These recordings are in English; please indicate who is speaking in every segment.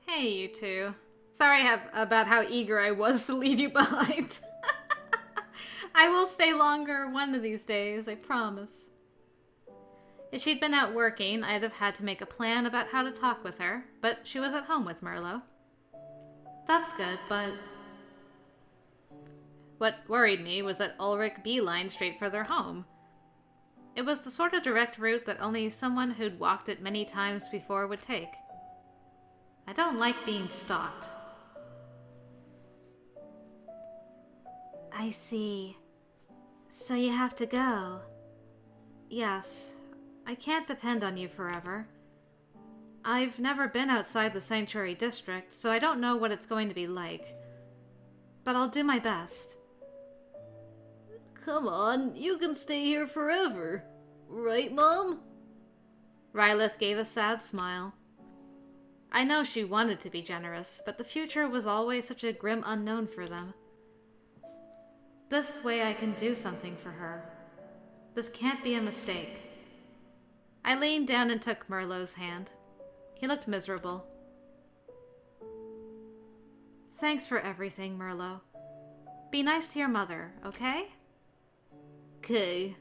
Speaker 1: Hey, you two. Sorry about how eager I was to leave you behind. I will stay longer one of these days, I promise. If she'd been out working, I'd have had to make a plan about how to talk with her, but she was at home with Merlot. That's good, but... What worried me was that Ulrich beelined straight for their home. It was the sort of direct route that only someone who'd walked it many times before would take. I don't like being stalked. I see. So you have to go. Yes. I can't depend on you forever. I've never been outside the Sanctuary District, so I don't know what it's going to be like. But I'll do my best.
Speaker 2: Come on, you can stay here forever. Right, Mom?
Speaker 1: Rylith gave a sad smile. I know she wanted to be generous, but the future was always such a grim unknown for them. This way I can do something for her. This can't be a mistake. I leaned down and took Merlot's hand. He looked miserable. Thanks for everything, Merlot. Be nice to your mother, okay?
Speaker 2: 'Kay.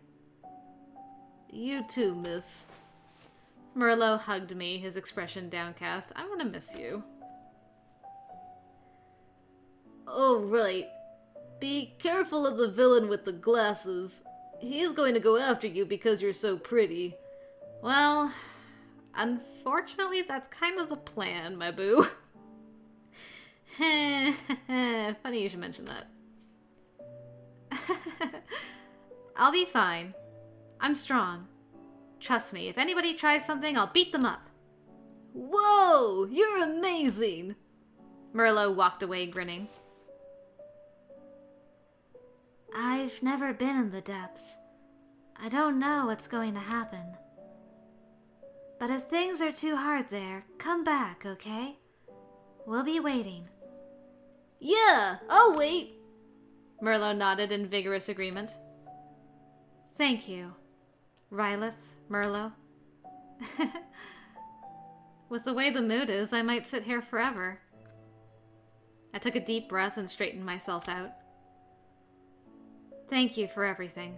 Speaker 2: You too, miss.
Speaker 1: Merlot hugged me, his expression downcast. I'm gonna miss you.
Speaker 2: Oh, right. Be careful of the villain with the glasses. He's going to go after you because you're so pretty.
Speaker 1: Well, unfortunately, that's kind of the plan, my boo. Funny you should mention that. I'll be fine. I'm strong. Trust me, if anybody tries something, I'll beat them up.
Speaker 2: Whoa! You're amazing!
Speaker 1: Merlot walked away grinning. I've never been in the depths. I don't know what's going to happen. But if things are too hard there, come back, okay? We'll be waiting.
Speaker 2: Yeah, I'll wait!
Speaker 1: Merlot nodded in vigorous agreement. Thank you, Rylith, Merlot. With the way the mood is, I might sit here forever. I took a deep breath and straightened myself out. Thank you for everything.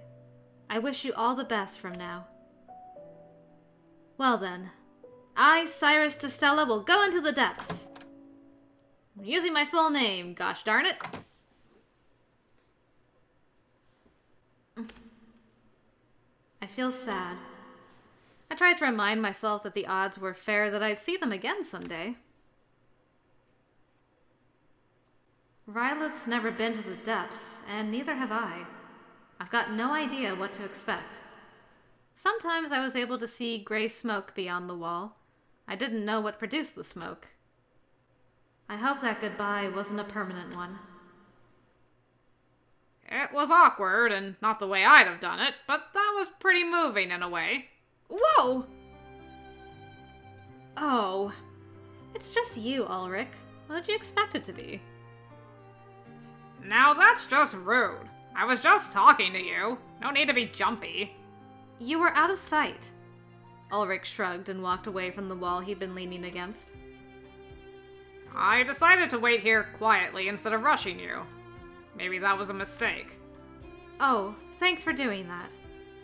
Speaker 1: I wish you all the best from now. Well then, I, Cyrus DeStella, will go into the depths. I'm using my full name, gosh darn it. I feel sad. I tried to remind myself that the odds were fair that I'd see them again someday. Rylith's never been to the depths, and neither have I. I've got no idea what to expect. Sometimes I was able to see gray smoke beyond the wall. I didn't know what produced the smoke. I hope that goodbye wasn't a permanent one. It was awkward, and not the way I'd have done it, but that was pretty moving in a way. Whoa! Oh. It's just you, Ulrich. What'd you expect it to be? Now that's just rude. I was just talking to you. No need to be jumpy. You were out of sight. Ulrich shrugged and walked away from the wall he'd been leaning against. I decided to wait here quietly instead of rushing you. Maybe that was a mistake. Oh, thanks for doing that.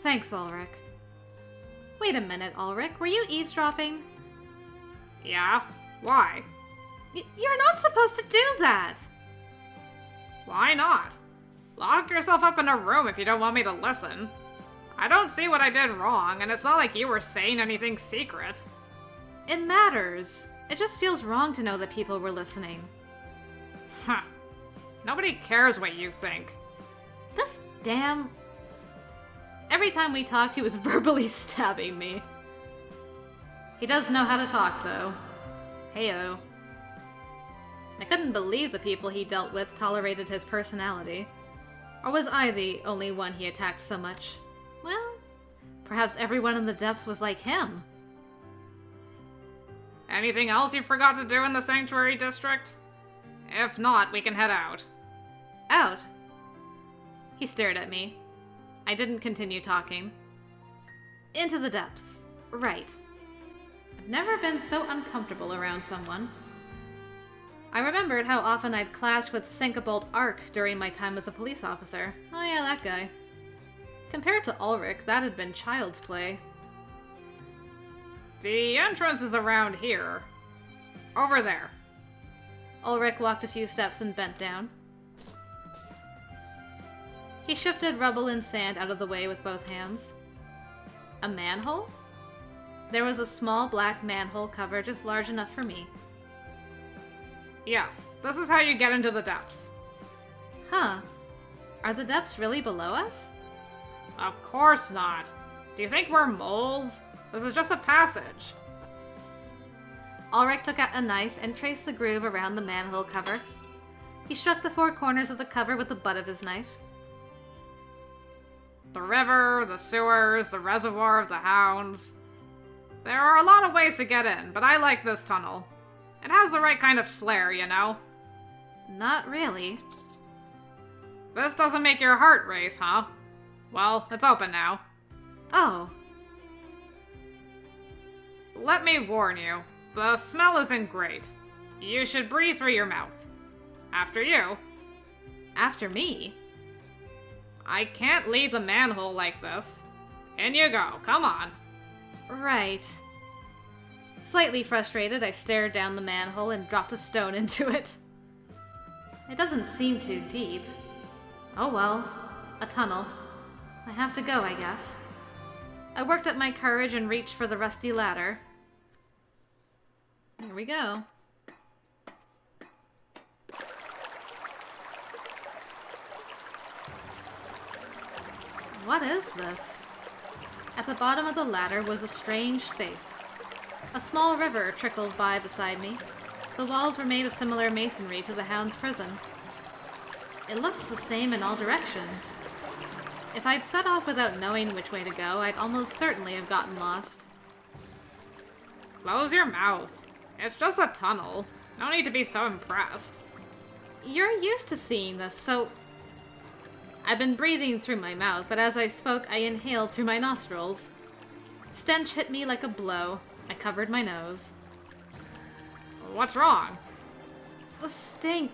Speaker 1: Thanks, Ulrich. Wait a minute, Ulrich. Were you eavesdropping? Yeah? Why? You're not supposed to do that! Why not? Lock yourself up in a room if you don't want me to listen. I don't see what I did wrong, and it's not like you were saying anything secret. It matters. It just feels wrong to know that people were listening. Huh. Nobody cares what you think. This damn... Every time we talked, he was verbally stabbing me. He does know how to talk, though. Heyo. I couldn't believe the people he dealt with tolerated his personality. Or was I the only one he attacked so much? Well, perhaps everyone in the depths was like him. Anything else you forgot to do in the Sanctuary District? If not, we can head out. Out? He stared at me. I didn't continue talking. Into the depths. Right. I've never been so uncomfortable around someone. I remembered how often I'd clashed with Sinkable Ark during my time as a police officer. Oh yeah, that guy. Compared to Ulrich, that had been child's play. The entrance is around here. Over there. Ulrich walked a few steps and bent down. He shifted rubble and sand out of the way with both hands. A manhole? There was a small black manhole cover just large enough for me. Yes, this is how you get into the depths. Huh. Are the depths really below us? Of course not. Do you think we're moles? This is just a passage. Ulrich took out a knife and traced the groove around the manhole cover. He struck the four corners of the cover with the butt of his knife. The river, the sewers, the reservoir of the hounds. There are a lot of ways to get in, but I like this tunnel. It has the right kind of flair, you know? Not really. This doesn't make your heart race, huh? Well, it's open now. Oh. Let me warn you, the smell isn't great. You should breathe through your mouth. After you. After me? I can't leave the manhole like this. In you go, come on. Right. Slightly frustrated, I stared down the manhole and dropped a stone into it. It doesn't seem too deep. Oh well, a tunnel. I have to go, I guess. I worked up my courage and reached for the rusty ladder. Here we go. What is this? At the bottom of the ladder was a strange space. A small river trickled by beside me. The walls were made of similar masonry to the Hound's prison. It looks the same in all directions. If I'd set off without knowing which way to go, I'd almost certainly have gotten lost. Close your mouth. It's just a tunnel. No need to be so impressed. You're used to seeing this, so... I'd been breathing through my mouth, but as I spoke, I inhaled through my nostrils. Stench hit me like a blow. I covered my nose. What's wrong? The stink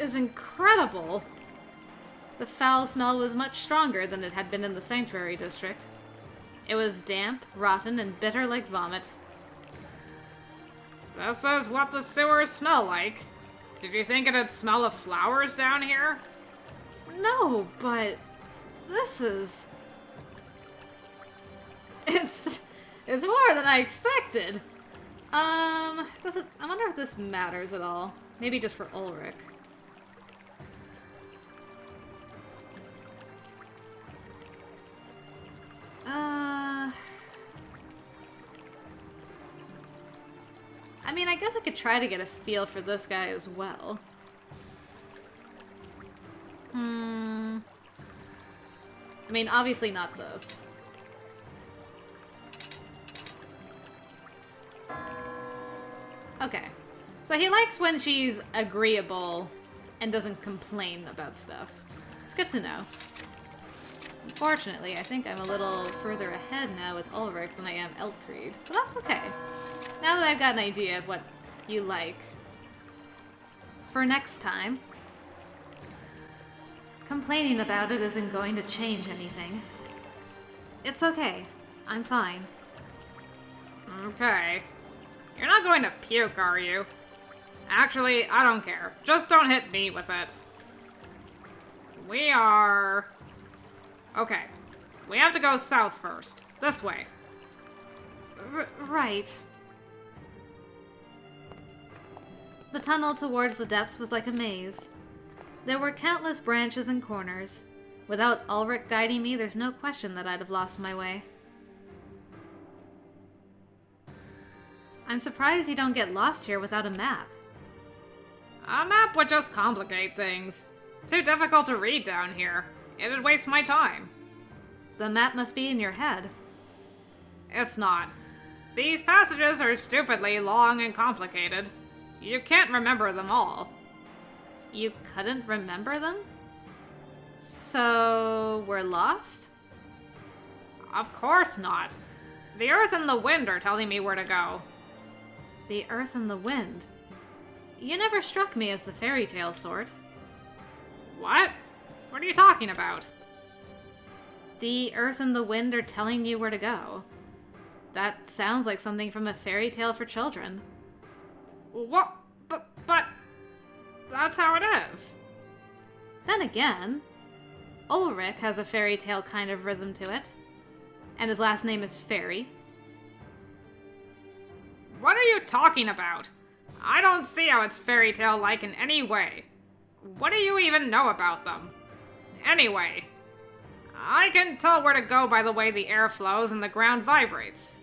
Speaker 1: is incredible. The foul smell was much stronger than it had been in the Sanctuary District. It was damp, rotten, and bitter like vomit. This is what the sewers smell like. Did you think it'd smell of flowers down here? No, but this is... It's more than I expected. I wonder if this matters at all. Maybe just for Ulrich. I mean, I guess I could try to get a feel for this guy as well. I mean, obviously not this. Okay. So he likes when she's agreeable and doesn't complain about stuff. It's good to know. Unfortunately, I think I'm a little further ahead now with Ulrich than I am ELTCREED. But that's okay. Now that I've got an idea of what you like. For next time, complaining about it isn't going to change anything. It's okay. I'm fine. Okay. You're not going to puke, are you? Actually, I don't care. Just don't hit me with it. We are... Okay. We have to go south first. This way. Right. The tunnel towards the depths was like a maze. There were countless branches and corners. Without Ulrich guiding me, there's no question that I'd have lost my way. I'm surprised you don't get lost here without a map. A map would just complicate things. Too difficult to read down here. It'd waste my time. The map must be in your head. It's not. These passages are stupidly long and complicated. You can't remember them all. You couldn't remember them? So, we're lost? Of course not. The earth and the wind are telling me where to go. The earth and the wind? You never struck me as the fairy tale sort. What? What are you talking about? The earth and the wind are telling you where to go. That sounds like something from a fairy tale for children. What? But that's how it is. Then again, Ulrich has a fairy tale kind of rhythm to it. And his last name is Fairy. What are you talking about? I don't see how it's fairy tale-like in any way. What do you even know about them? Anyway, I can tell where to go by the way the air flows and the ground vibrates.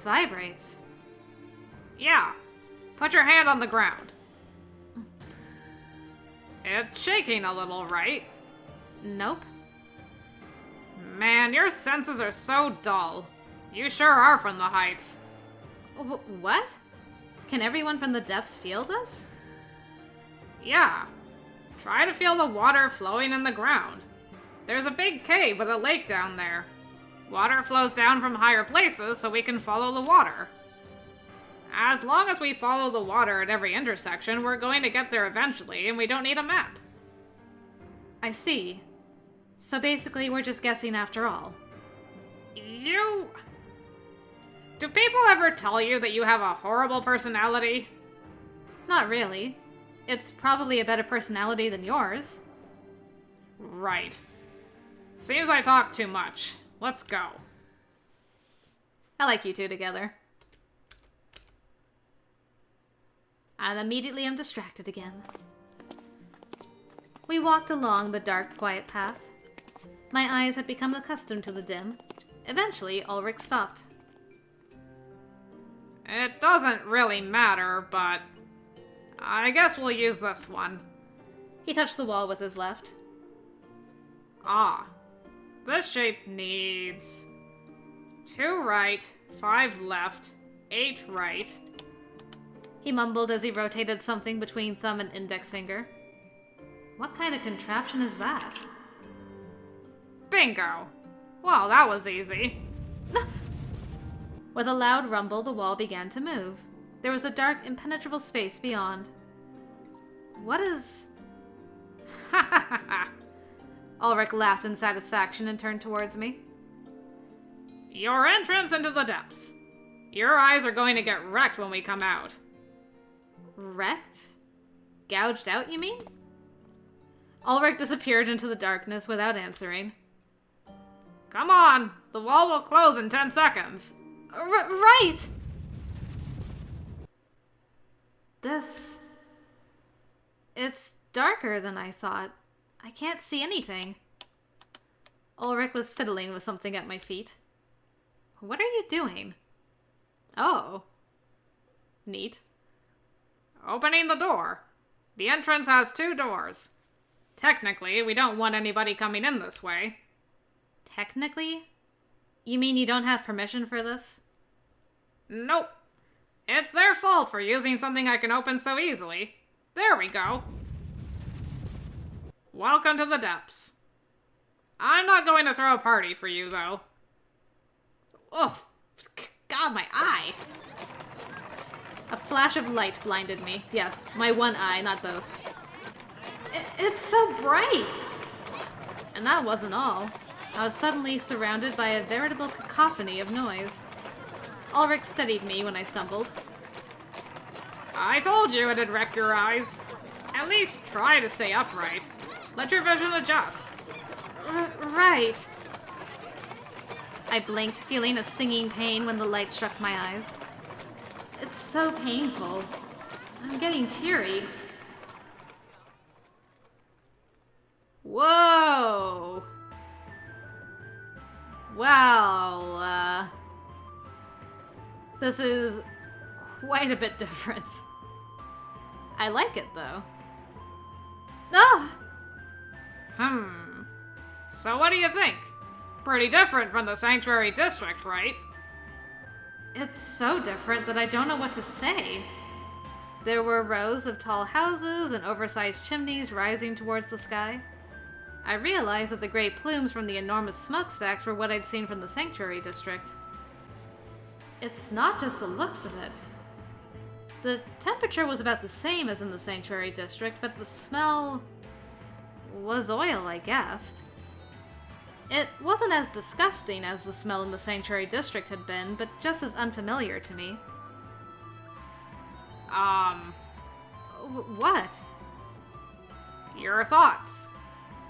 Speaker 1: Vibrates? Yeah. Put your hand on the ground. It's shaking a little, right? Nope. Man, your senses are so dull. You sure are from the heights. What? Can everyone from the depths feel this? Yeah. Try to feel the water flowing in the ground. There's a big cave with a lake down there. Water flows down from higher places so we can follow the water. As long as we follow the water at every intersection, we're going to get there eventually, and we don't need a map. I see. So basically, we're just guessing after all. Do people ever tell you that you have a horrible personality? Not really. It's probably a better personality than yours. Right. Seems I talk too much. Let's go. I like you two together. And immediately I'm distracted again. We walked along the dark, quiet path. My eyes had become accustomed to the dim. Eventually, Ulrich stopped. It doesn't really matter, but I guess we'll use this one. He touched the wall with his left. Ah, this shape needs 2 right, 5 left, 8 right. He mumbled as he rotated something between thumb and index finger. What kind of contraption is that? Bingo! Well, that was easy. With a loud rumble, the wall began to move. There was a dark, impenetrable space beyond. What is... Ha ha ha ha! Ulrich laughed in satisfaction and turned towards me. Your entrance into the depths. Your eyes are going to get wrecked when we come out. Wrecked? Gouged out, you mean? Ulrich disappeared into the darkness without answering. Come on! The wall will close in 10 seconds. Right! It's darker than I thought. I can't see anything. Ulrich was fiddling with something at my feet. What are you doing? Oh. Neat. Opening the door. The entrance has 2 doors. Technically, we don't want anybody coming in this way. Technically? You mean you don't have permission for this? Nope. It's their fault for using something I can open so easily. There we go. Welcome to the depths. I'm not going to throw a party for you, though. Oh, God, my eye. A flash of light blinded me. Yes, my one eye, not both. It's so bright! And that wasn't all. I was suddenly surrounded by a veritable cacophony of noise. Ulrich steadied me when I stumbled. I told you it'd wreck your eyes. At least try to stay upright. Let your vision adjust. Right. I blinked, feeling a stinging pain when the light struck my eyes. It's so painful. I'm getting teary. Whoa! Wow, this is quite a bit different. I like it, though. Ah! So what do you think? Pretty different from the Sanctuary District, right? It's so different that I don't know what to say. There were rows of tall houses and oversized chimneys rising towards the sky. I realized that the great plumes from the enormous smokestacks were what I'd seen from the Sanctuary District. It's not just the looks of it. The temperature was about the same as in the Sanctuary District, but the smell was oil, I guessed. It wasn't as disgusting as the smell in the Sanctuary District had been, but just as unfamiliar to me. What?
Speaker 3: Your thoughts.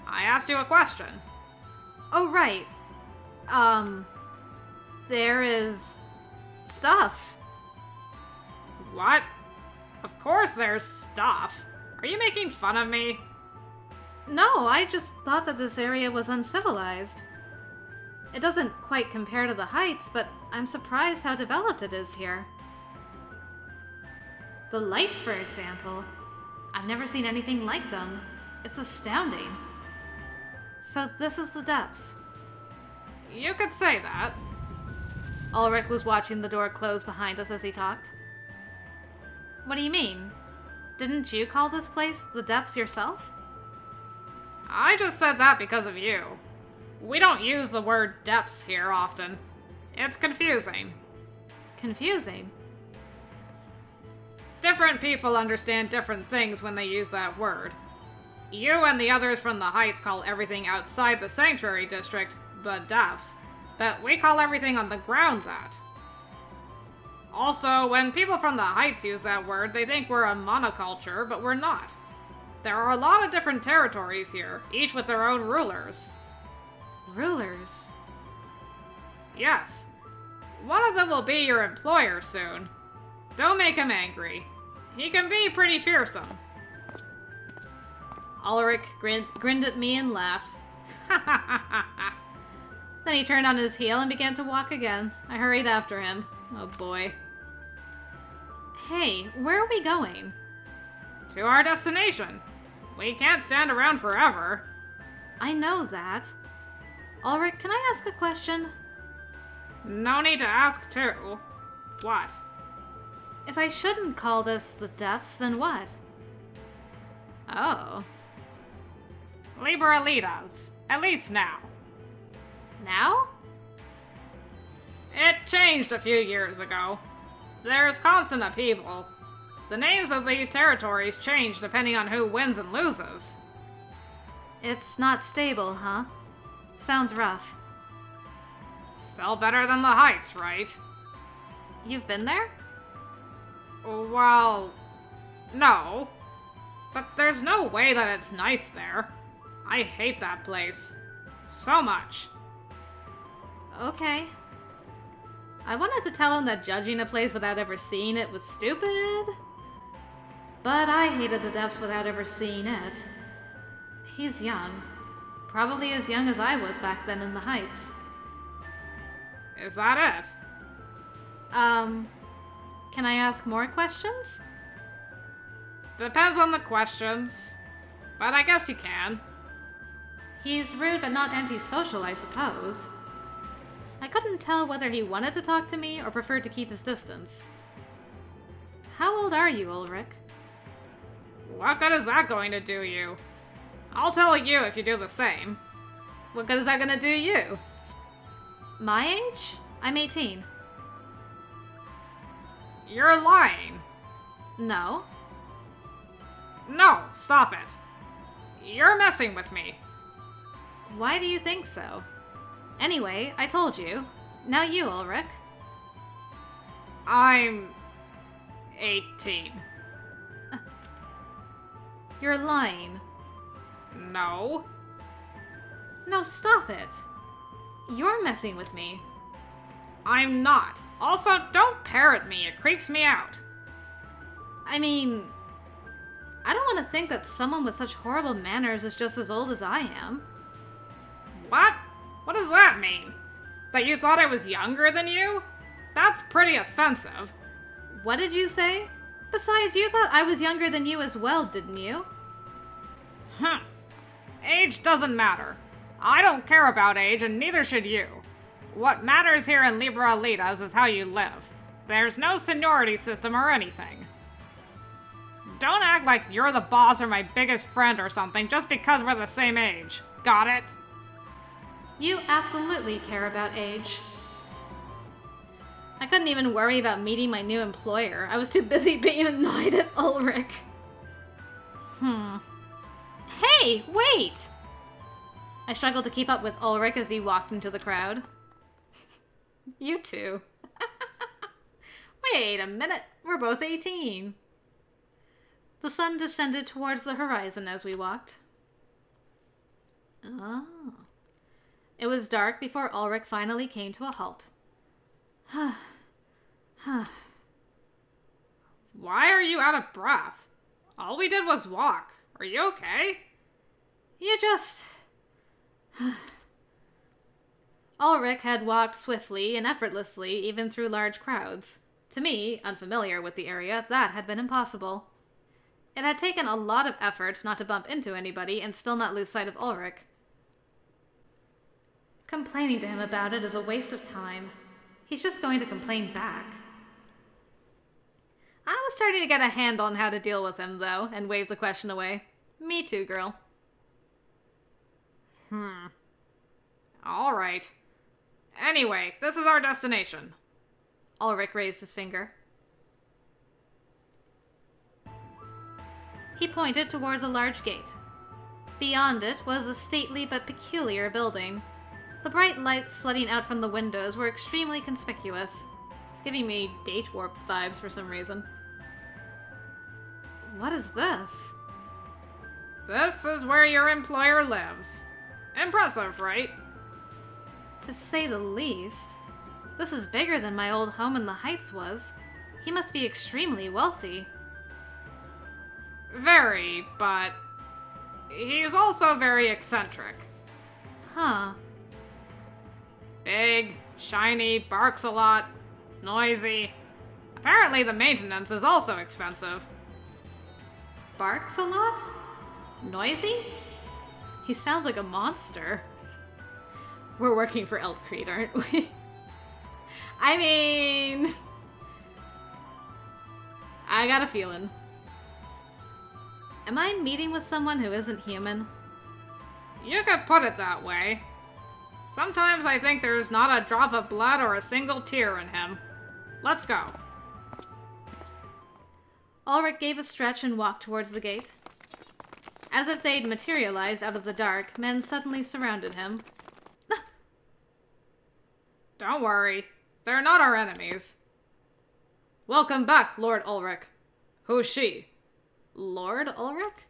Speaker 3: I asked you a question.
Speaker 1: Oh, right. There is stuff.
Speaker 3: What? Of course there's stuff. Are you making fun of me?
Speaker 1: No, I just thought that this area was uncivilized. It doesn't quite compare to the Heights, but I'm surprised how developed it is here. The lights, for example. I've never seen anything like them. It's astounding. So this is the depths.
Speaker 3: You could say that.
Speaker 1: Ulrich was watching the door close behind us as he talked. What do you mean? Didn't you call this place the depths yourself?
Speaker 3: I just said that because of you. We don't use the word depths here often. It's confusing.
Speaker 1: Confusing?
Speaker 3: Different people understand different things when they use that word. You and the others from the Heights call everything outside the Sanctuary District the depths, but we call everything on the ground that. Also, when people from the Heights use that word, they think we're a monoculture, but we're not. There are a lot of different territories here, each with their own rulers.
Speaker 1: Rulers?
Speaker 3: Yes. One of them will be your employer soon. Don't make him angry. He can be pretty fearsome.
Speaker 1: Ulrich grinned at me and laughed. Then he turned on his heel and began to walk again. I hurried after him. Oh boy. Hey, where are we going?
Speaker 3: To our destination. We can't stand around forever.
Speaker 1: I know that. Ulrich, can I ask a question?
Speaker 3: No need to ask too. What?
Speaker 1: If I shouldn't call this the depths, then what? Oh.
Speaker 3: Liberalitas. At least now.
Speaker 1: Now?
Speaker 3: It changed a few years ago. There's constant upheaval. The names of these territories change depending on who wins and loses.
Speaker 1: It's not stable, huh? Sounds rough.
Speaker 3: Still better than the Heights, right?
Speaker 1: You've been there?
Speaker 3: Well, no. But there's no way that it's nice there. I hate that place. So much.
Speaker 1: Okay. I wanted to tell him that judging a place without ever seeing it was stupid. But I hated the depths without ever seeing it. He's young. Probably as young as I was back then in the Heights.
Speaker 3: Is that it?
Speaker 1: Can I ask more questions?
Speaker 3: Depends on the questions. But I guess you can.
Speaker 1: He's rude but not antisocial, I suppose. I couldn't tell whether he wanted to talk to me or preferred to keep his distance. How old are you, Ulrich?
Speaker 3: What good is that going to do you? I'll tell you if you do the same.
Speaker 1: What good is that gonna do you? My age? I'm 18.
Speaker 3: You're lying.
Speaker 1: No.
Speaker 3: No, stop it. You're messing with me.
Speaker 1: Why do you think so? Anyway, I told you. Now you, Ulrich.
Speaker 3: I'm 18.
Speaker 1: You're lying.
Speaker 3: No.
Speaker 1: No, stop it. You're messing with me.
Speaker 3: I'm not. Also, don't parrot me. It creeps me out.
Speaker 1: I mean, I don't want to think that someone with such horrible manners is just as old as I am.
Speaker 3: What? What does that mean? That you thought I was younger than you? That's pretty offensive.
Speaker 1: What did you say? Besides, you thought I was younger than you as well, didn't you?
Speaker 3: Age doesn't matter. I don't care about age, and neither should you. What matters here in Liberalitas is how you live. There's no seniority system or anything. Don't act like you're the boss or my biggest friend or something just because we're the same age. Got it?
Speaker 1: You absolutely care about age. I couldn't even worry about meeting my new employer. I was too busy being annoyed at Ulrich. Hey, wait! I struggled to keep up with Ulrich as he walked into the crowd. You two. Wait a minute, we're both 18. The sun descended towards the horizon as we walked. Oh. It was dark before Ulrich finally came to a halt.
Speaker 3: Why are you out of breath? All we did was walk. Are you okay?
Speaker 1: You just... Ulrich had walked swiftly and effortlessly even through large crowds. To me, unfamiliar with the area, that had been impossible. It had taken a lot of effort not to bump into anybody and still not lose sight of Ulrich. Complaining to him about it is a waste of time. He's just going to complain back. I was starting to get a handle on how to deal with him, though, and waved the question away. Me too, girl.
Speaker 3: All right. Anyway, this is our destination.
Speaker 1: Ulrich raised his finger. He pointed towards a large gate. Beyond it was a stately but peculiar building. The bright lights flooding out from the windows were extremely conspicuous. It's giving me date warp vibes for some reason. What is this?
Speaker 3: This is where your employer lives. Impressive, right?
Speaker 1: To say the least. This is bigger than my old home in the Heights was. He must be extremely wealthy.
Speaker 3: Very, but he's also very eccentric.
Speaker 1: Huh.
Speaker 3: Big, shiny, barks a lot, noisy. Apparently the maintenance is also expensive.
Speaker 1: Barks a lot? Noisy? He sounds like a monster. We're working for ELTCREED, aren't we? I mean... I got a feeling. Am I meeting with someone who isn't human?
Speaker 3: You could put it that way. Sometimes I think there's not a drop of blood or a single tear in him. Let's go.
Speaker 1: Ulrich gave a stretch and walked towards the gate. As if they'd materialized out of the dark, men suddenly surrounded him.
Speaker 3: Don't worry. They're not our enemies. Welcome back, Lord Ulrich. Who's she?
Speaker 1: Lord Ulrich?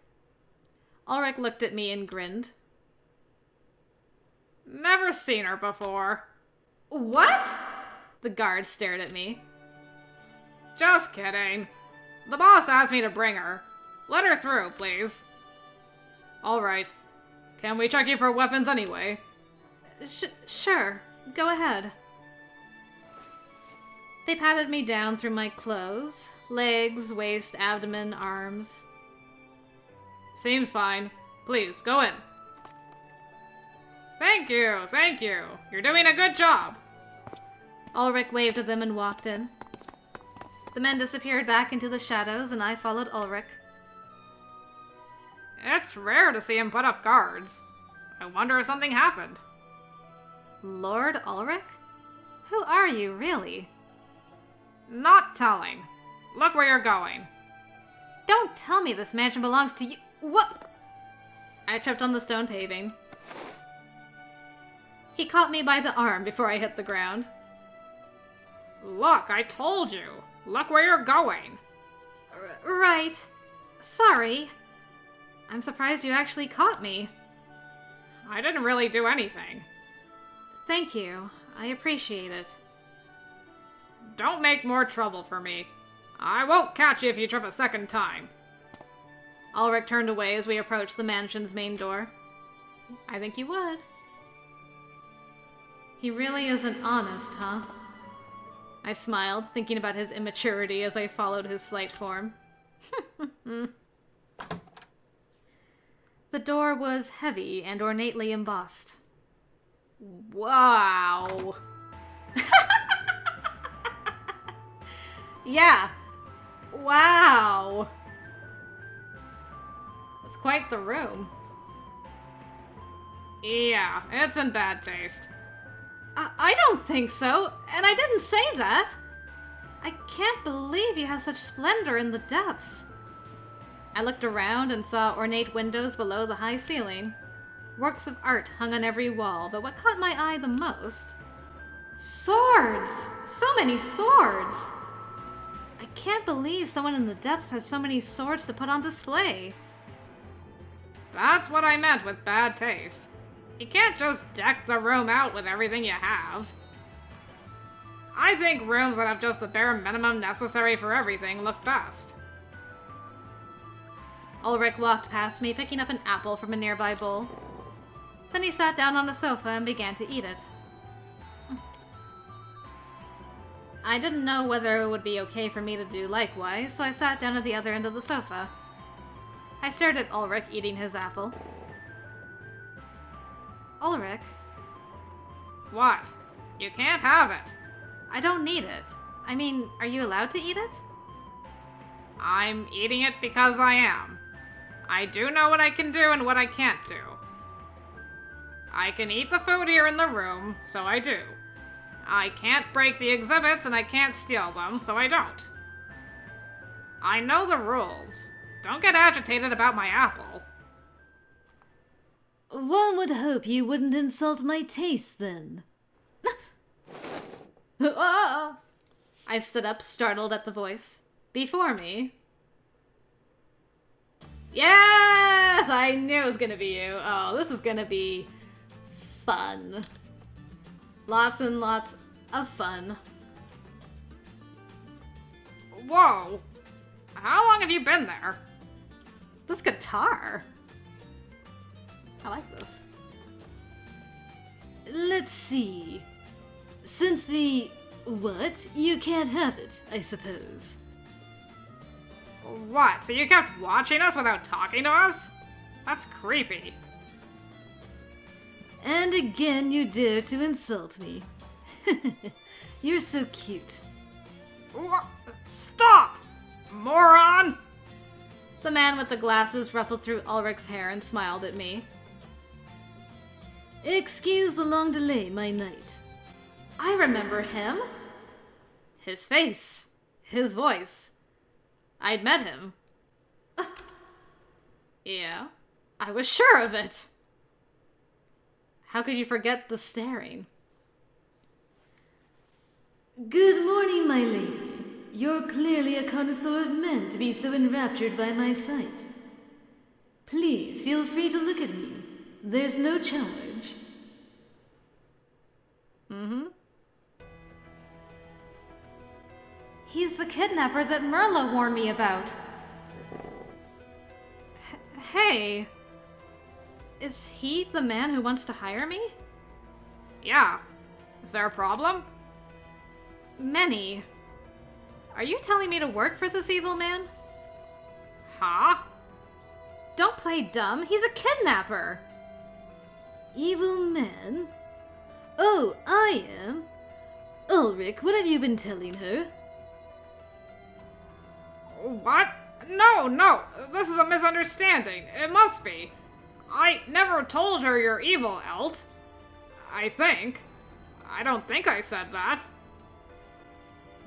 Speaker 1: Ulrich looked at me and grinned.
Speaker 3: Never seen her before.
Speaker 1: What? The guard stared at me.
Speaker 3: Just kidding. The boss asked me to bring her. Let her through, please. Alright. Can we check you for weapons anyway?
Speaker 1: Sure. Go ahead. They patted me down through my clothes. Legs, waist, abdomen, arms.
Speaker 3: Seems fine. Please, go in. Thank you, thank you. You're doing a good job.
Speaker 1: Ulrich waved at them and walked in. The men disappeared back into the shadows, and I followed Ulrich.
Speaker 3: It's rare to see him put up guards. I wonder if something happened.
Speaker 1: Lord Ulrich? Who are you, really?
Speaker 3: Not telling. Look where you're going.
Speaker 1: Don't tell me this mansion belongs to you. What? I tripped on the stone paving. He caught me by the arm before I hit the ground.
Speaker 3: Look, I told you. Look where you're going.
Speaker 1: Right. Sorry. I'm surprised you actually caught me.
Speaker 3: I didn't really do anything.
Speaker 1: Thank you. I appreciate it.
Speaker 3: Don't make more trouble for me. I won't catch you if you trip a second time.
Speaker 1: Ulrich turned away as we approached the mansion's main door. I think you would. He really isn't honest, huh? I smiled, thinking about his immaturity as I followed his slight form. The door was heavy and ornately embossed. Wow! Yeah! Wow! It's quite the room.
Speaker 3: Yeah, it's in bad taste.
Speaker 1: I don't think so, and I didn't say that. I can't believe you have such splendor in the depths. I looked around and saw ornate windows below the high ceiling. Works of art hung on every wall, but what caught my eye the most? Swords! So many swords! I can't believe someone in the depths has so many swords to put on display.
Speaker 3: That's what I meant with bad taste. You can't just deck the room out with everything you have. I think rooms that have just the bare minimum necessary for everything look best.
Speaker 1: Ulrich walked past me, picking up an apple from a nearby bowl. Then he sat down on a sofa and began to eat it. I didn't know whether it would be okay for me to do likewise, so I sat down at the other end of the sofa. I stared at Ulrich eating his apple. Ulrich?
Speaker 3: What? You can't have it.
Speaker 1: I don't need it. I mean, are you allowed to eat it?
Speaker 3: I'm eating it because I am. I do know what I can do and what I can't do. I can eat the food here in the room, so I do. I can't break the exhibits and I can't steal them, so I don't. I know the rules. Don't get agitated about my apple.
Speaker 2: One would hope you wouldn't insult my taste, then.
Speaker 1: Ah! I stood up, startled at the voice. Before me. Yes! I knew it was gonna be you. Oh, this is gonna be fun. Lots and lots of fun.
Speaker 3: Whoa! How long have you been there?
Speaker 1: This guitar. I like this.
Speaker 2: Let's see. Since the... what? You can't have it, I suppose.
Speaker 3: What? So you kept watching us without talking to us? That's creepy.
Speaker 2: And again you dare to insult me. You're so cute.
Speaker 3: Stop! Moron!
Speaker 1: The man with the glasses ruffled through Ulrich's hair and smiled at me.
Speaker 2: Excuse the long delay, my knight.
Speaker 1: I remember him. His face. His voice. I'd met him. Yeah, I was sure of it. How could you forget the staring?
Speaker 2: Good morning, my lady. You're clearly a connoisseur of men to be so enraptured by my sight. Please feel free to look at me. There's no charge.
Speaker 1: He's the kidnapper that Merla warned me about. Hey. Is he the man who wants to hire me?
Speaker 3: Yeah. Is there a problem?
Speaker 1: Many. Are you telling me to work for this evil man?
Speaker 3: Huh?
Speaker 1: Don't play dumb. He's a kidnapper.
Speaker 2: Evil man? Oh, I am. Ulrich, what have you been telling her?
Speaker 3: What? No, this is a misunderstanding. It must be. I never told her you're evil, Elt. I think. I don't think I said that.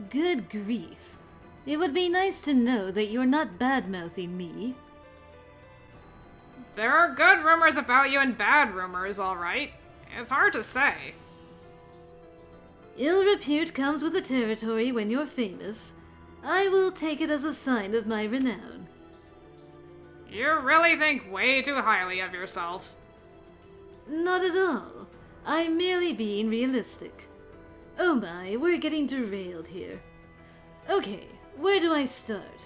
Speaker 2: Good grief. It would be nice to know that you're not bad-mouthing me.
Speaker 3: There are good rumors about you and bad rumors, all right. It's hard to say.
Speaker 2: Ill repute comes with the territory when you're famous. I will take it as a sign of my renown.
Speaker 3: You really think way too highly of yourself.
Speaker 2: Not at all. I'm merely being realistic. Oh my, we're getting derailed here. Okay, where do I start?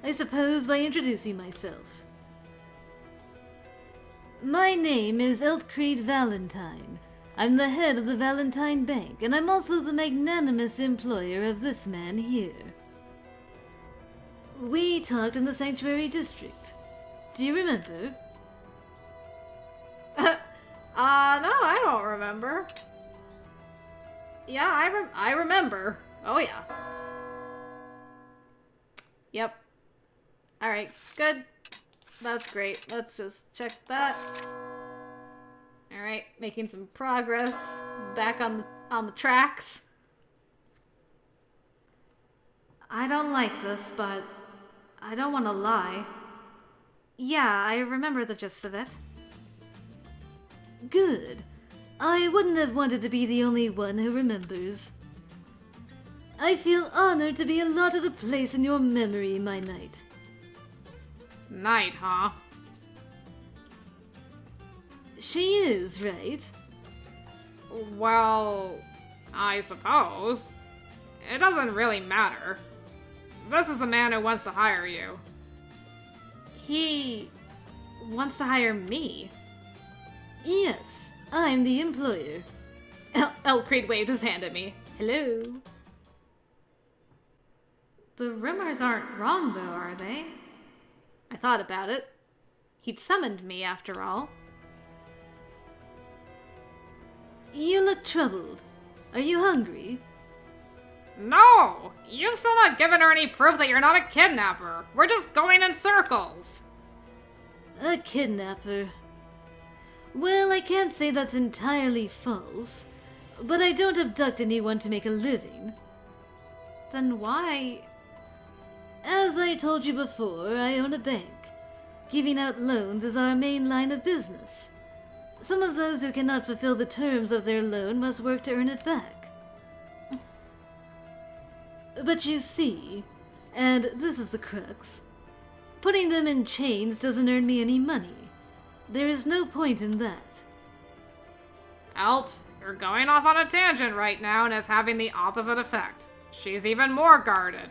Speaker 2: I suppose by introducing myself. My name is ELTCREED Valentine. I'm the head of the Valentine Bank, and I'm also the magnanimous employer of this man here. We talked in the Sanctuary District. Do you remember?
Speaker 1: No, I don't remember. Yeah, I remember. Oh, yeah. Yep. Alright, good. That's great. Let's just check that. Alright, making some progress. Back on the tracks. I don't like this, but I don't want to lie. Yeah, I remember the gist of it.
Speaker 2: Good. I wouldn't have wanted to be the only one who remembers. I feel honored to be allotted a place in your memory, my knight.
Speaker 3: Knight, huh?
Speaker 2: She is, right?
Speaker 3: Well, I suppose. It doesn't really matter. This is the man who wants to hire you.
Speaker 1: He wants to hire me.
Speaker 2: Yes, I'm the employer.
Speaker 1: ELTCREED waved his hand at me. Hello. The rumors aren't wrong, though, are they? I thought about it. He'd summoned me, after all.
Speaker 2: You look troubled. Are you hungry?
Speaker 3: No! You've still not given her any proof that you're not a kidnapper. We're just going in circles.
Speaker 2: A kidnapper. Well, I can't say that's entirely false, but I don't abduct anyone to make a living.
Speaker 1: Then why?
Speaker 2: As I told you before, I own a bank. Giving out loans is our main line of business. Some of those who cannot fulfill the terms of their loan must work to earn it back. But you see, and this is the crux, putting them in chains doesn't earn me any money. There is no point in that.
Speaker 3: Elt, you're going off on a tangent right now and it's having the opposite effect. She's even more guarded.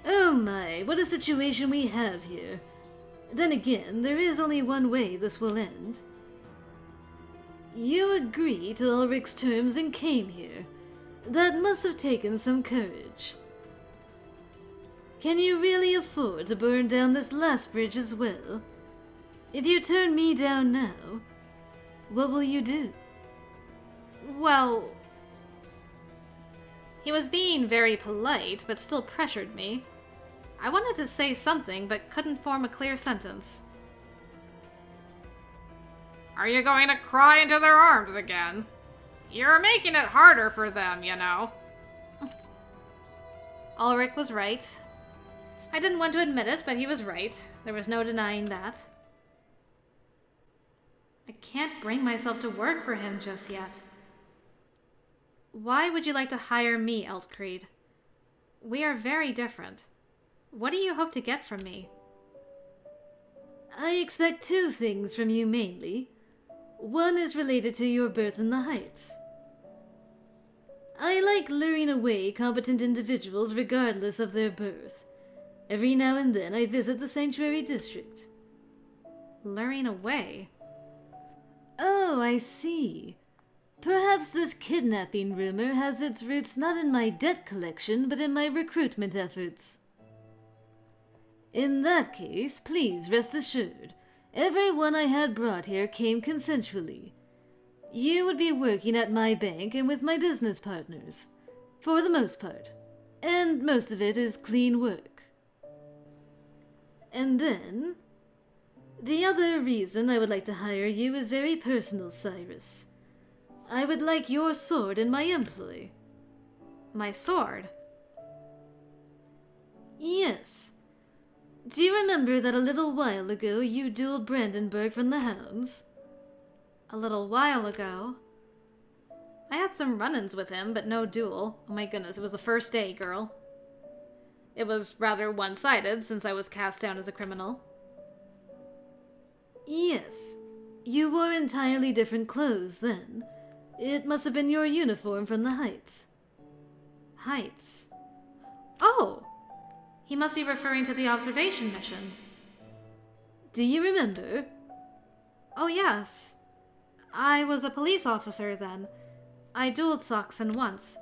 Speaker 2: Oh my, what a situation we have here. Then again, there is only one way this will end. You agreed to Ulrich's terms and came here. That must have taken some courage. Can you really afford to burn down this last bridge as well? If you turn me down now, what will you do?
Speaker 1: Well... He was being very polite, but still pressured me. I wanted to say something, but couldn't form a clear sentence.
Speaker 3: Are you going to cry into their arms again? You're making it harder for them, you know.
Speaker 1: Ulrich was right. I didn't want to admit it, but he was right. There was no denying that. I can't bring myself to work for him just yet. Why would you like to hire me, ELTCREED? We are very different. What do you hope to get from me?
Speaker 2: I expect two things from you mainly. One is related to your birth in the Heights. I like luring away competent individuals regardless of their birth. Every now and then I visit the Sanctuary District.
Speaker 1: Luring away?
Speaker 2: Oh, I see. Perhaps this kidnapping rumor has its roots not in my debt collection, but in my recruitment efforts. In that case, please rest assured, everyone I had brought here came consensually. You would be working at my bank and with my business partners, for the most part, and most of it is clean work. And then, the other reason I would like to hire you is very personal, Cyrus. I would like your sword in my employ.
Speaker 1: My sword?
Speaker 2: Yes. Do you remember that a little while ago you dueled Brandenburg from the Hounds?
Speaker 1: A little while ago? I had some run-ins with him, but no duel. Oh my goodness, it was the first day, girl. It was rather one-sided, since I was cast down as a criminal.
Speaker 2: Yes. You wore entirely different clothes then. It must have been your uniform from the Heights.
Speaker 1: Heights? Oh! He must be referring to the observation mission.
Speaker 2: Do you remember?
Speaker 1: Oh yes. I was a police officer then. I dueled Saxon once.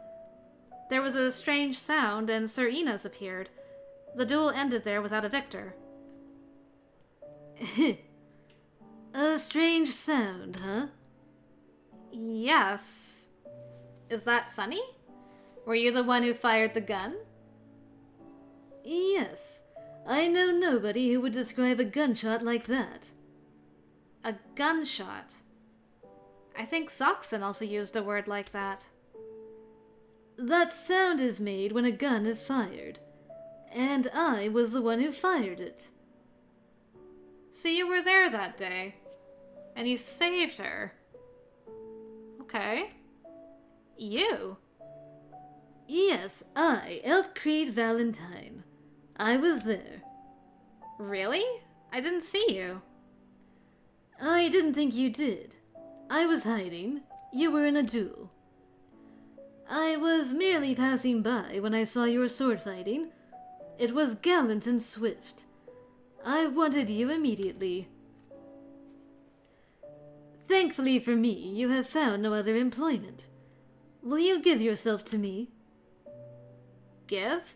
Speaker 1: There was a strange sound and Sir Enos appeared. The duel ended there without a victor.
Speaker 2: A strange sound, huh?
Speaker 1: Yes. Is that funny? Were you the one who fired the gun?
Speaker 2: Yes. I know nobody who would describe a gunshot like that.
Speaker 1: A gunshot? I think Saxon also used a word like that.
Speaker 2: That sound is made when a gun is fired, and I was the one who fired it.
Speaker 1: So you were there that day, and you saved her. Okay. You?
Speaker 2: Yes, I, ELTCREED Valentine. I was there.
Speaker 1: Really? I didn't see you.
Speaker 2: I didn't think you did. I was hiding. You were in a duel. I was merely passing by when I saw your sword fighting. It was gallant and swift. I wanted you immediately. Thankfully for me, you have found no other employment. Will you give yourself to me?
Speaker 1: Give?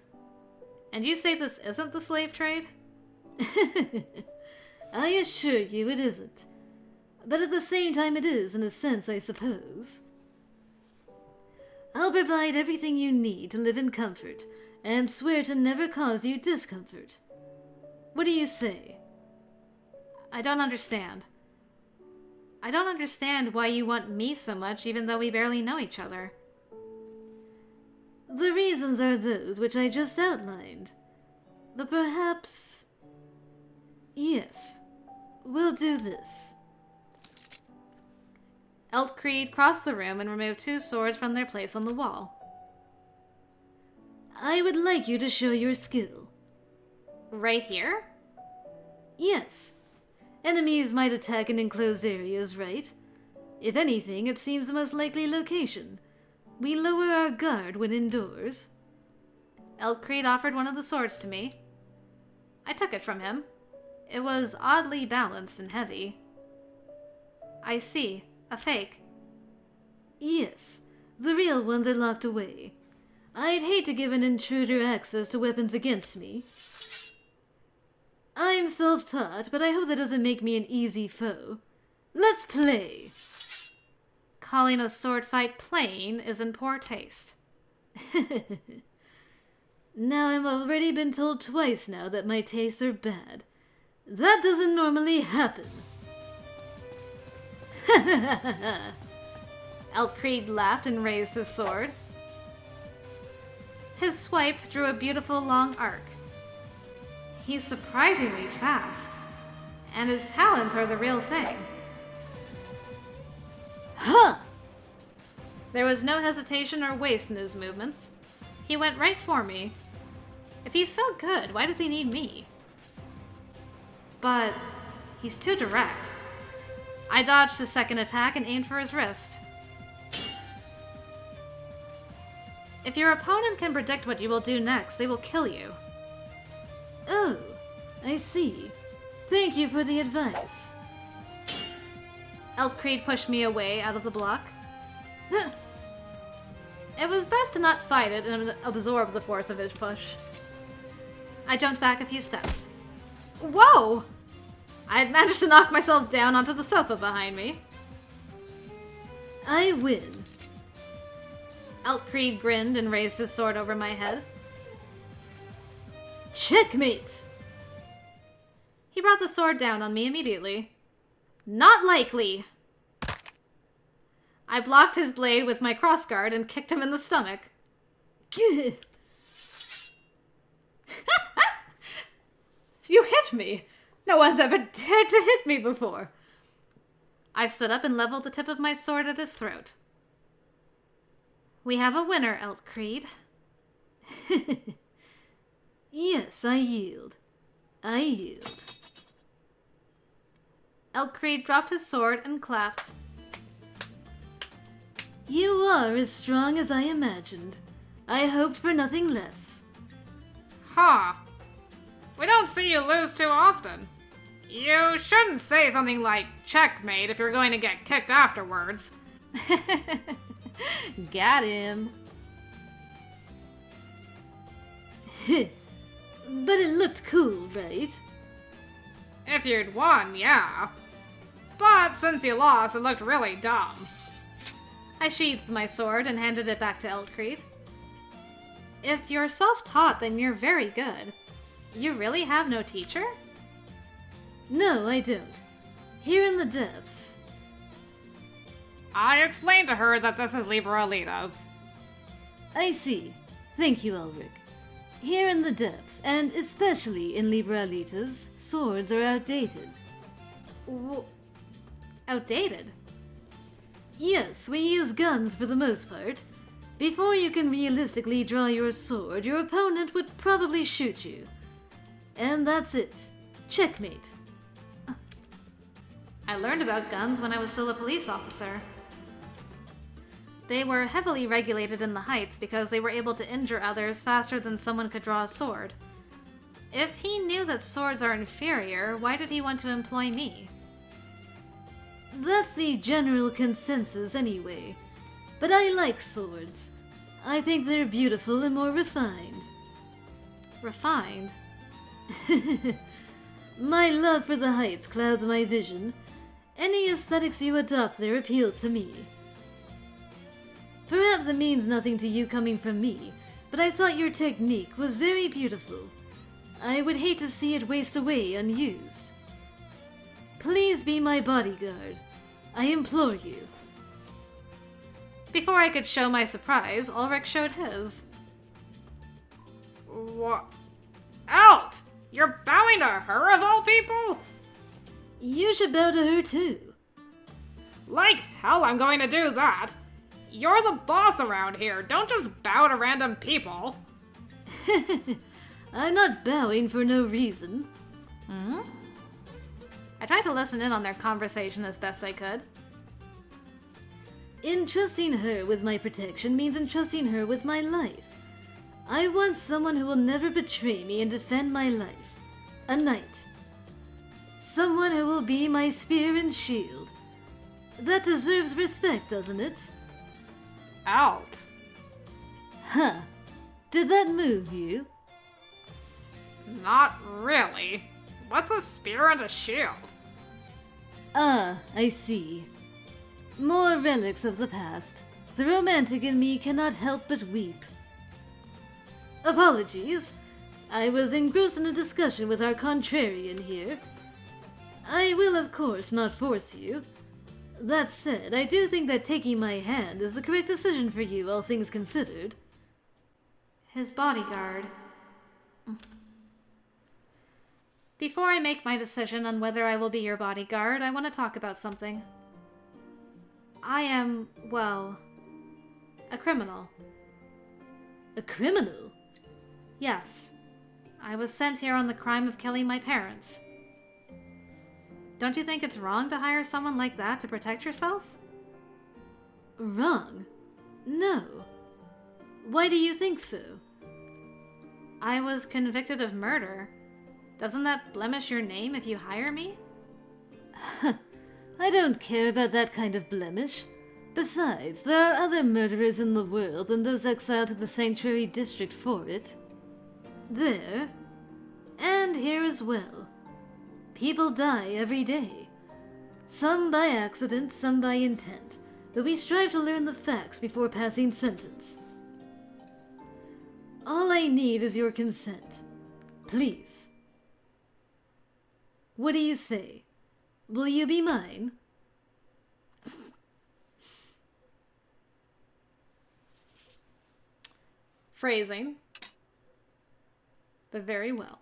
Speaker 1: And you say this isn't the slave trade?
Speaker 2: I assure you it isn't. But at the same time it is, in a sense, I suppose. I'll provide everything you need to live in comfort, and swear to never cause you discomfort. What do you say?
Speaker 1: I don't understand. I don't understand why you want me so much, even though we barely know each other.
Speaker 2: The reasons are those which I just outlined. But perhaps... Yes, we'll do this.
Speaker 1: ELTCREED crossed the room and removed 2 swords from their place on the wall.
Speaker 2: I would like you to show your skill.
Speaker 1: Right here?
Speaker 2: Yes. Enemies might attack in enclosed areas, right? If anything, it seems the most likely location. We lower our guard when indoors.
Speaker 1: ELTCREED offered one of the swords to me. I took it from him. It was oddly balanced and heavy. I see. A fake.
Speaker 2: Yes. The real ones are locked away. I'd hate to give an intruder access to weapons against me. I'm self-taught, but I hope that doesn't make me an easy foe. Let's play!
Speaker 1: Calling a sword fight plain is in poor taste.
Speaker 2: Now I've already been told twice now that my tastes are bad. That doesn't normally happen.
Speaker 1: ELTCREED laughed and raised his sword. His swipe drew a beautiful long arc. He's surprisingly fast, and his talons are the real thing.
Speaker 2: Huh!
Speaker 1: There was no hesitation or waste in his movements. He went right for me. If he's so good, why does he need me? But he's too direct. I dodged his second attack and aimed for his wrist. If your opponent can predict what you will do next, they will kill you.
Speaker 2: Oh, I see. Thank you for the advice.
Speaker 1: ELTCREED pushed me away out of the block. It was best to not fight it and absorb the force of his push. I jumped back a few steps. Whoa! I had managed to knock myself down onto the sofa behind me.
Speaker 2: I win.
Speaker 1: ELTCREED grinned and raised his sword over my head.
Speaker 2: Checkmate!
Speaker 1: He brought the sword down on me immediately. Not likely! I blocked his blade with my crossguard and kicked him in the stomach. You hit me! No one's ever dared to hit me before! I stood up and leveled the tip of my sword at his throat. We have a winner, ELTCREED.
Speaker 2: Yes, I yield. I yield.
Speaker 1: ELTCREED dropped his sword and clapped.
Speaker 2: You are as strong as I imagined. I hoped for nothing less.
Speaker 3: Huh. We don't see you lose too often. You shouldn't say something like checkmate if you're going to get kicked afterwards.
Speaker 1: Got him.
Speaker 2: But it looked cool, right?
Speaker 3: If you'd won, yeah. But since you lost, it looked really dumb.
Speaker 1: I sheathed my sword and handed it back to ELTCREED. If you're self-taught, then you're very good. You really have no teacher?
Speaker 2: No, I don't. Here in the depths.
Speaker 3: I explained to her that this is Libra Alita's.
Speaker 2: I see. Thank you, Ulrich. Here in the depths, and especially in Liberalitas, swords are outdated.
Speaker 1: Outdated?
Speaker 2: Yes, we use guns for the most part. Before you can realistically draw your sword, your opponent would probably shoot you. And that's it. Checkmate.
Speaker 1: I learned about guns when I was still a police officer. They were heavily regulated in the Heights because they were able to injure others faster than someone could draw a sword. If he knew that swords are inferior, why did he want to employ me?
Speaker 2: That's the general consensus anyway. But I like swords. I think they're beautiful and more refined.
Speaker 1: Refined?
Speaker 2: My love for the Heights clouds my vision. Any aesthetics you adopt there appeal to me. Perhaps it means nothing to you coming from me, but I thought your technique was very beautiful. I would hate to see it waste away unused. Please be my bodyguard. I implore you.
Speaker 1: Before I could show my surprise, Ulrich showed his.
Speaker 3: What? Elt! You're bowing to her of all people?
Speaker 2: You should bow to her too.
Speaker 3: Like hell I'm going to do that. You're the boss around here. Don't just bow to random people.
Speaker 2: I'm not bowing for no reason.
Speaker 1: I tried to listen in on their conversation as best I could.
Speaker 2: Entrusting her with my protection means entrusting her with my life. I want someone who will never betray me and defend my life. A knight. Someone who will be my spear and shield. That deserves respect, doesn't it?
Speaker 3: Elt.
Speaker 2: Huh. Did that move you?
Speaker 3: Not really. What's a spear and a shield?
Speaker 2: Ah, I see. More relics of the past. The romantic in me cannot help but weep. Apologies. I was engrossed in a discussion with our contrarian here. I will, of course, not force you. That said, I do think that taking my hand is the correct decision for you, all things considered.
Speaker 1: His bodyguard. Before I make my decision on whether I will be your bodyguard, I want to talk about something. I am, well, a criminal.
Speaker 2: A criminal?
Speaker 1: Yes. I was sent here on the crime of killing my parents. Don't you think it's wrong to hire someone like that to protect yourself?
Speaker 2: Wrong? No. Why do you think so?
Speaker 1: I was convicted of murder. Doesn't that blemish your name if you hire me?
Speaker 2: I don't care about that kind of blemish. Besides, there are other murderers in the world than those exiled to the Sanctuary District for it. There. And here as well. People die every day. Some by accident, some by intent. But we strive to learn the facts before passing sentence. All I need is your consent. Please. What do you say? Will you be mine?
Speaker 1: Phrasing. But very well.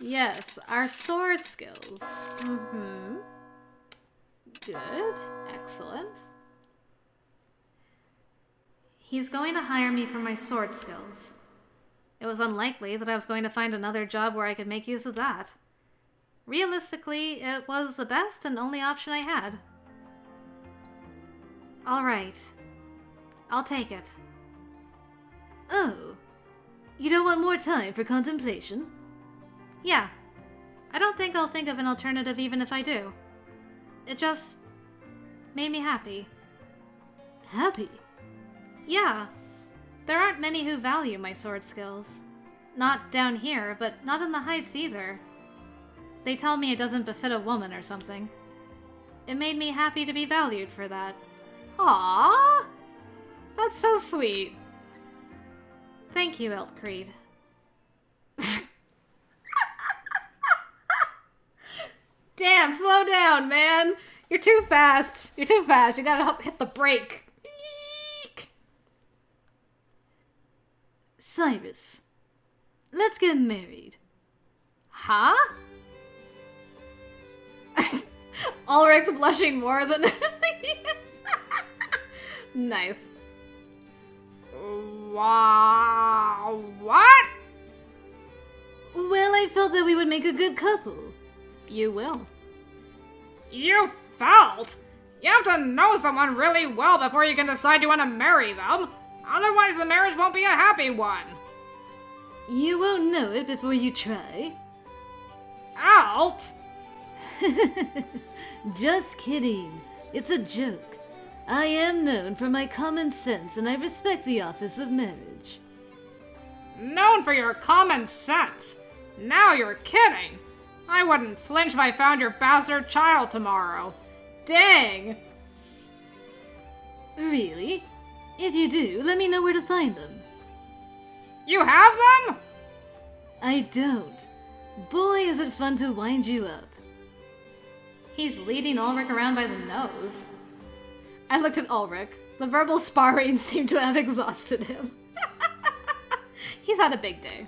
Speaker 1: Yes, our sword skills. Good. Excellent. He's going to hire me for my sword skills. It was unlikely that I was going to find another job where I could make use of that. Realistically, it was the best and only option I had. All right. I'll take it.
Speaker 2: Oh. You don't want more time for contemplation?
Speaker 1: Yeah. I don't think I'll think of an alternative even if I do. It just made me happy.
Speaker 2: Happy?
Speaker 1: Yeah. There aren't many who value my sword skills. Not down here, but not in the Heights either. They tell me it doesn't befit a woman or something. It made me happy to be valued for that.
Speaker 3: Aww! That's so sweet.
Speaker 1: Thank you, ELTCREED.
Speaker 3: Damn, slow down, man!
Speaker 1: You're too fast. You're too fast. You gotta help hit the brake. Eek.
Speaker 2: Cyrus, let's get married.
Speaker 1: Huh? Ulrich's blushing more than he is. Nice.
Speaker 3: Wow. What?
Speaker 2: Well, I felt that we would make a good couple.
Speaker 1: You will.
Speaker 3: You felt? You have to know someone really well before you can decide you want to marry them. Otherwise, the marriage won't be a happy one.
Speaker 2: You won't know it before you try.
Speaker 3: Alt?
Speaker 2: Just kidding. It's a joke. I am known for my common sense and I respect the office of marriage.
Speaker 3: Known for your common sense. Now you're kidding. I wouldn't flinch if I found your bastard child tomorrow. Dang.
Speaker 2: Really? If you do, let me know where to find them.
Speaker 3: You have them?
Speaker 2: I don't. Boy, is it fun to wind you up.
Speaker 1: He's leading Ulrich around by the nose. I looked at Ulrich. The verbal sparring seemed to have exhausted him. He's had a big day.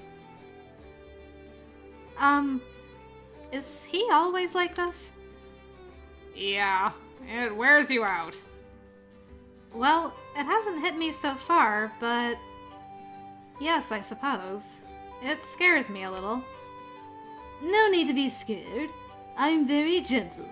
Speaker 1: Is he always like this?
Speaker 3: Yeah, it wears you out.
Speaker 1: Well, it hasn't hit me so far, but yes, I suppose. It scares me a little.
Speaker 2: No need to be scared. I'm very gentle.